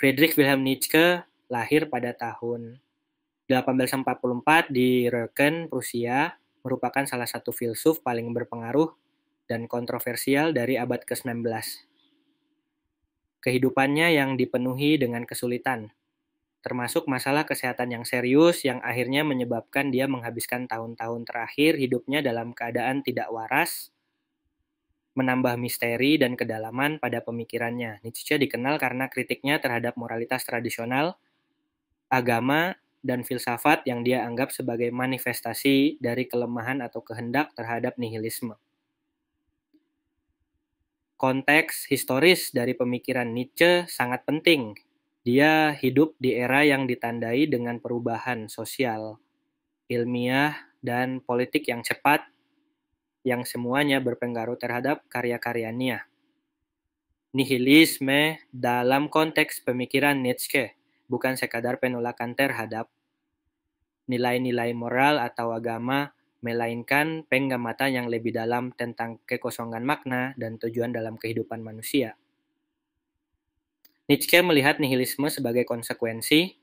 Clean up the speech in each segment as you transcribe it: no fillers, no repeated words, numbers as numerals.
Friedrich Wilhelm Nietzsche lahir pada tahun 1844 di Röcken, Prusia, merupakan salah satu filsuf paling berpengaruh dan kontroversial dari abad ke-19. Kehidupannya yang dipenuhi dengan kesulitan, termasuk masalah kesehatan yang serius yang akhirnya menyebabkan dia menghabiskan tahun-tahun terakhir hidupnya dalam keadaan tidak waras, menambah misteri dan kedalaman pada pemikirannya. Nietzsche dikenal karena kritiknya terhadap moralitas tradisional, agama, dan filsafat yang dia anggap sebagai manifestasi dari kelemahan atau kehendak terhadap nihilisme. Konteks historis dari pemikiran Nietzsche sangat penting. Dia hidup di era yang ditandai dengan perubahan sosial, ilmiah, dan politik yang cepat, yang semuanya berpengaruh terhadap karya-karyanya. Nihilisme dalam konteks pemikiran Nietzsche bukan sekadar penolakan terhadap nilai-nilai moral atau agama, melainkan pengamatan yang lebih dalam tentang kekosongan makna dan tujuan dalam kehidupan manusia. Nietzsche melihat nihilisme sebagai konsekuensi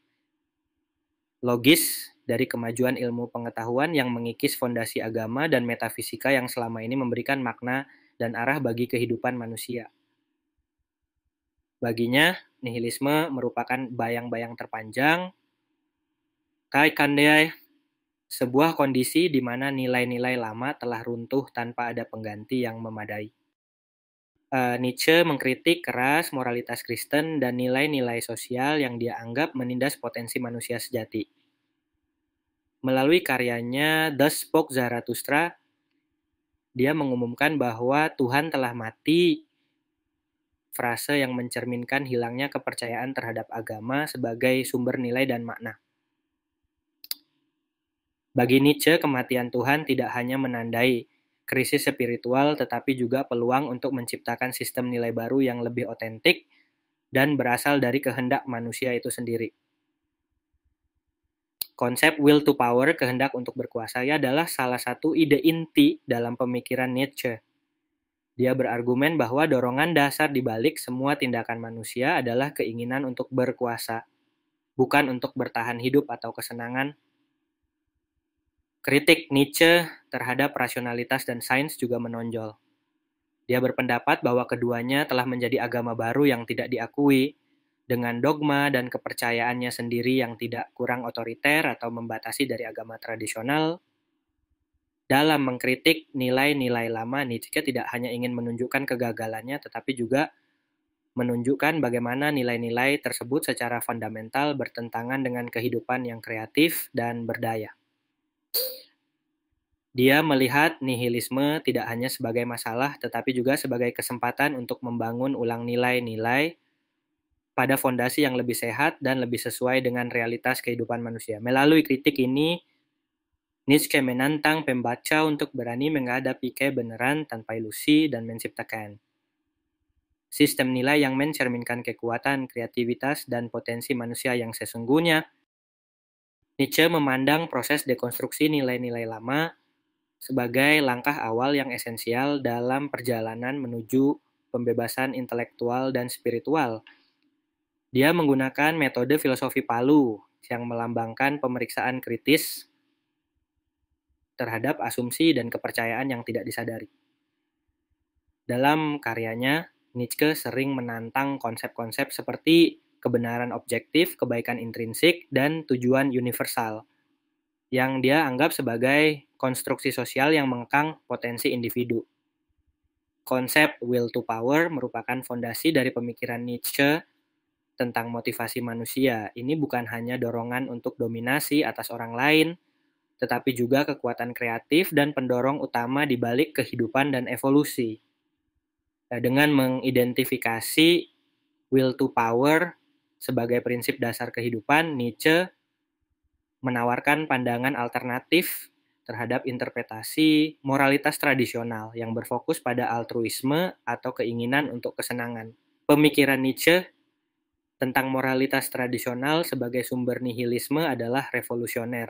logis dari kemajuan ilmu pengetahuan yang mengikis fondasi agama dan metafisika yang selama ini memberikan makna dan arah bagi kehidupan manusia. Baginya, nihilisme merupakan bayang-bayang terpanjang, kaikandai, sebuah kondisi di mana nilai-nilai lama telah runtuh tanpa ada pengganti yang memadai. Nietzsche mengkritik keras moralitas Kristen dan nilai-nilai sosial yang dia anggap menindas potensi manusia sejati. Melalui karyanya Thus Spoke Zarathustra, dia mengumumkan bahwa Tuhan telah mati, frase yang mencerminkan hilangnya kepercayaan terhadap agama sebagai sumber nilai dan makna. Bagi Nietzsche, kematian Tuhan tidak hanya menandai krisis spiritual, tetapi juga peluang untuk menciptakan sistem nilai baru yang lebih otentik dan berasal dari kehendak manusia itu sendiri. Konsep will to power, kehendak untuk berkuasa, adalah salah satu ide inti dalam pemikiran Nietzsche. Dia berargumen bahwa dorongan dasar di balik semua tindakan manusia adalah keinginan untuk berkuasa, bukan untuk bertahan hidup atau kesenangan. Kritik Nietzsche terhadap rasionalitas dan sains juga menonjol. Dia berpendapat bahwa keduanya telah menjadi agama baru yang tidak diakui, dengan dogma dan kepercayaannya sendiri yang tidak kurang otoriter atau membatasi dari agama tradisional. Dalam mengkritik nilai-nilai lama, Nietzsche tidak hanya ingin menunjukkan kegagalannya, tetapi juga menunjukkan bagaimana nilai-nilai tersebut secara fundamental bertentangan dengan kehidupan yang kreatif dan berdaya. Dia melihat nihilisme tidak hanya sebagai masalah, tetapi juga sebagai kesempatan untuk membangun ulang nilai-nilai pada fondasi yang lebih sehat dan lebih sesuai dengan realitas kehidupan manusia. Melalui kritik ini, Nietzsche menantang pembaca untuk berani menghadapi kebenaran tanpa ilusi dan menciptakan sistem nilai yang mencerminkan kekuatan, kreativitas, dan potensi manusia yang sesungguhnya. Nietzsche memandang proses dekonstruksi nilai-nilai lama sebagai langkah awal yang esensial dalam perjalanan menuju pembebasan intelektual dan spiritual. Dia menggunakan metode filosofi Palu yang melambangkan pemeriksaan kritis terhadap asumsi dan kepercayaan yang tidak disadari. Dalam karyanya, Nietzsche sering menantang konsep-konsep seperti kebenaran objektif, kebaikan intrinsik, dan tujuan universal, yang dia anggap sebagai konstruksi sosial yang mengekang potensi individu. Konsep will to power merupakan fondasi dari pemikiran Nietzsche tentang motivasi manusia. Ini bukan hanya dorongan untuk dominasi atas orang lain, tetapi juga kekuatan kreatif dan pendorong utama di balik kehidupan dan evolusi. Dengan mengidentifikasi will to power sebagai prinsip dasar kehidupan, Nietzsche menawarkan pandangan alternatif terhadap interpretasi moralitas tradisional yang berfokus pada altruisme atau keinginan untuk kesenangan. Pemikiran Nietzsche tentang moralitas tradisional sebagai sumber nihilisme adalah revolusioner.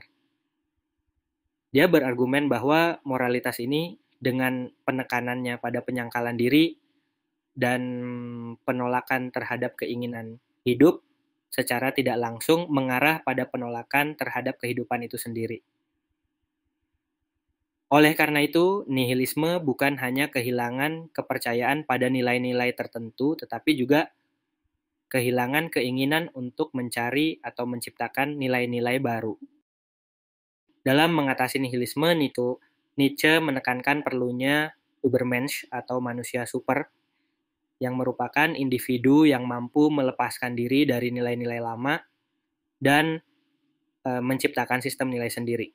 Dia berargumen bahwa moralitas ini dengan penekanannya pada penyangkalan diri dan penolakan terhadap keinginan hidup secara tidak langsung mengarah pada penolakan terhadap kehidupan itu sendiri. Oleh karena itu, nihilisme bukan hanya kehilangan kepercayaan pada nilai-nilai tertentu, tetapi juga kehilangan keinginan untuk mencari atau menciptakan nilai-nilai baru. Dalam mengatasi nihilisme, Nietzsche menekankan perlunya Übermensch atau manusia super, yang merupakan individu yang mampu melepaskan diri dari nilai-nilai lama dan menciptakan sistem nilai sendiri.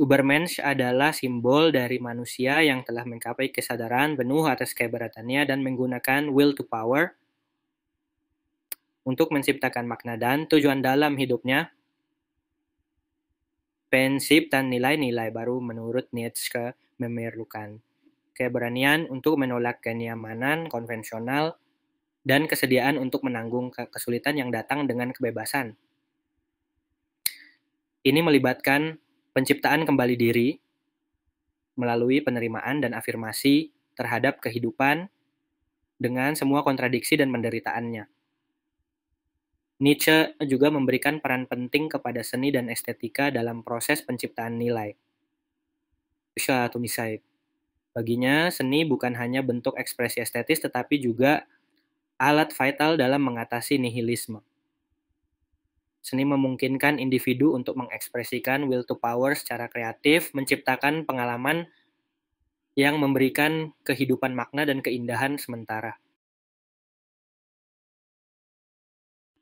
Übermensch adalah simbol dari manusia yang telah mencapai kesadaran penuh atas keheberatannya dan menggunakan will to power untuk menciptakan makna dan tujuan dalam hidupnya. Prinsip dan nilai-nilai baru menurut Nietzsche memerlukan keberanian untuk menolak kenyamanan konvensional dan kesediaan untuk menanggung kesulitan yang datang dengan kebebasan. Ini melibatkan penciptaan kembali diri melalui penerimaan dan afirmasi terhadap kehidupan dengan semua kontradiksi dan penderitaannya. Nietzsche juga memberikan peran penting kepada seni dan estetika dalam proses penciptaan nilai. Baginya, seni bukan hanya bentuk ekspresi estetis tetapi juga alat vital dalam mengatasi nihilisme. Seni memungkinkan individu untuk mengekspresikan will to power secara kreatif, menciptakan pengalaman yang memberikan kehidupan makna dan keindahan sementara.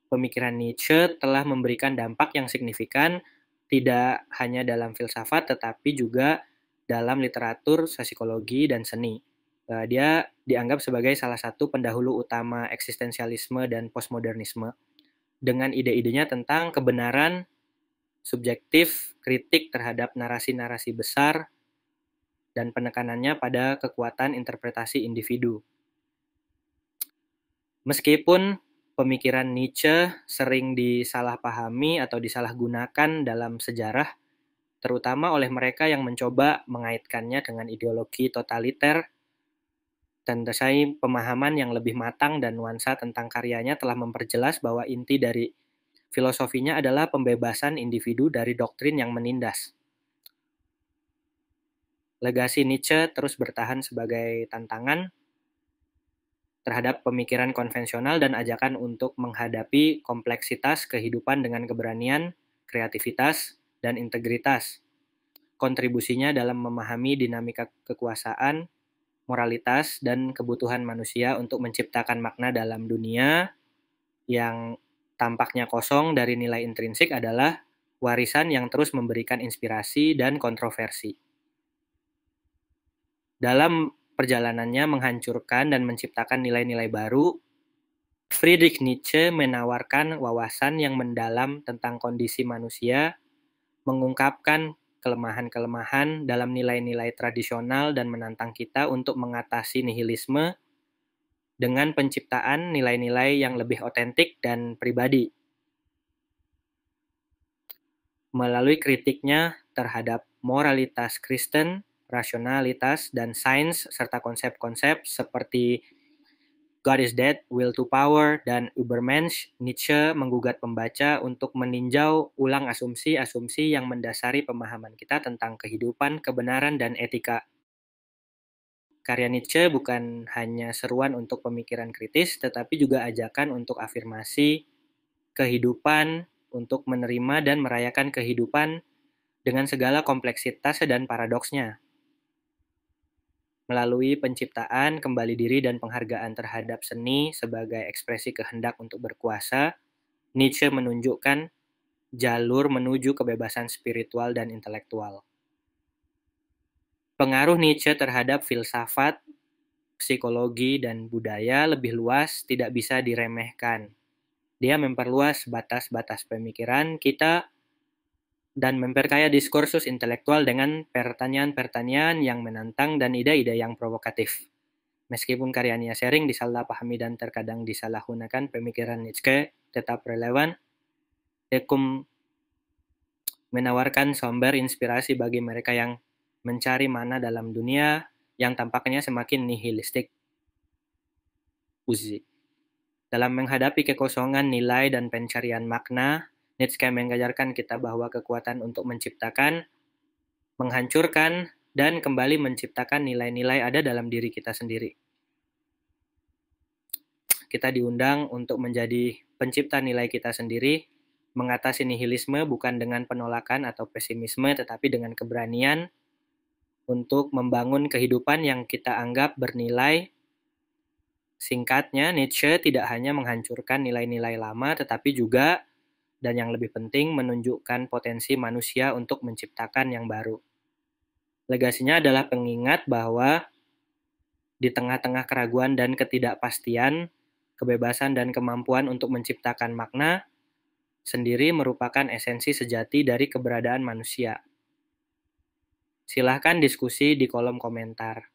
Pemikiran Nietzsche telah memberikan dampak yang signifikan tidak hanya dalam filsafat tetapi juga dalam literatur, psikologi, dan seni. Dia dianggap sebagai salah satu pendahulu utama eksistensialisme dan postmodernisme dengan ide-idenya tentang kebenaran subjektif, kritik terhadap narasi-narasi besar, dan penekanannya pada kekuatan interpretasi individu. Meskipun pemikiran Nietzsche sering disalahpahami atau disalahgunakan dalam sejarah, terutama oleh mereka yang mencoba mengaitkannya dengan ideologi totaliter, tentu saja pemahaman yang lebih matang dan nuansa tentang karyanya telah memperjelas bahwa inti dari filosofinya adalah pembebasan individu dari doktrin yang menindas. Legasi Nietzsche terus bertahan sebagai tantangan terhadap pemikiran konvensional dan ajakan untuk menghadapi kompleksitas kehidupan dengan keberanian, kreativitas, dan integritas. Kontribusinya dalam memahami dinamika kekuasaan, moralitas, dan kebutuhan manusia untuk menciptakan makna dalam dunia yang tampaknya kosong dari nilai intrinsik adalah warisan yang terus memberikan inspirasi dan kontroversi. Dalam perjalanannya menghancurkan dan menciptakan nilai-nilai baru, Friedrich Nietzsche menawarkan wawasan yang mendalam tentang kondisi manusia, mengungkapkan kelemahan-kelemahan dalam nilai-nilai tradisional dan menantang kita untuk mengatasi nihilisme dengan penciptaan nilai-nilai yang lebih otentik dan pribadi. Melalui kritiknya terhadap moralitas Kristen, rasionalitas, dan sains, serta konsep-konsep seperti God is Dead, Will to Power, dan Übermensch, Nietzsche menggugat pembaca untuk meninjau ulang asumsi-asumsi yang mendasari pemahaman kita tentang kehidupan, kebenaran, dan etika. Karya Nietzsche bukan hanya seruan untuk pemikiran kritis, tetapi juga ajakan untuk afirmasi kehidupan, untuk menerima dan merayakan kehidupan dengan segala kompleksitas dan paradoksnya. Melalui penciptaan, kembali diri, dan penghargaan terhadap seni sebagai ekspresi kehendak untuk berkuasa, Nietzsche menunjukkan jalur menuju kebebasan spiritual dan intelektual. Pengaruh Nietzsche terhadap filsafat, psikologi, dan budaya lebih luas tidak bisa diremehkan. Dia memperluas batas-batas pemikiran kita dan memperkaya diskursus intelektual dengan pertanyaan-pertanyaan yang menantang dan ide-ide yang provokatif. Meskipun karyanya sering disalahpahami dan terkadang disalahgunakan, pemikiran Nietzsche tetap relevan. Ekum menawarkan sumber inspirasi bagi mereka yang mencari makna dalam dunia yang tampaknya semakin nihilistik. Uzi. Dalam menghadapi kekosongan nilai dan pencarian makna, Nietzsche mengajarkan kita bahwa kekuatan untuk menciptakan, menghancurkan, dan kembali menciptakan nilai-nilai ada dalam diri kita sendiri. Kita diundang untuk menjadi pencipta nilai kita sendiri, mengatasi nihilisme bukan dengan penolakan atau pesimisme, tetapi dengan keberanian untuk membangun kehidupan yang kita anggap bernilai. Singkatnya, Nietzsche tidak hanya menghancurkan nilai-nilai lama, tetapi juga, dan yang lebih penting, menunjukkan potensi manusia untuk menciptakan yang baru. Legasinya adalah pengingat bahwa di tengah-tengah keraguan dan ketidakpastian, kebebasan dan kemampuan untuk menciptakan makna sendiri merupakan esensi sejati dari keberadaan manusia. Silahkan diskusi di kolom komentar.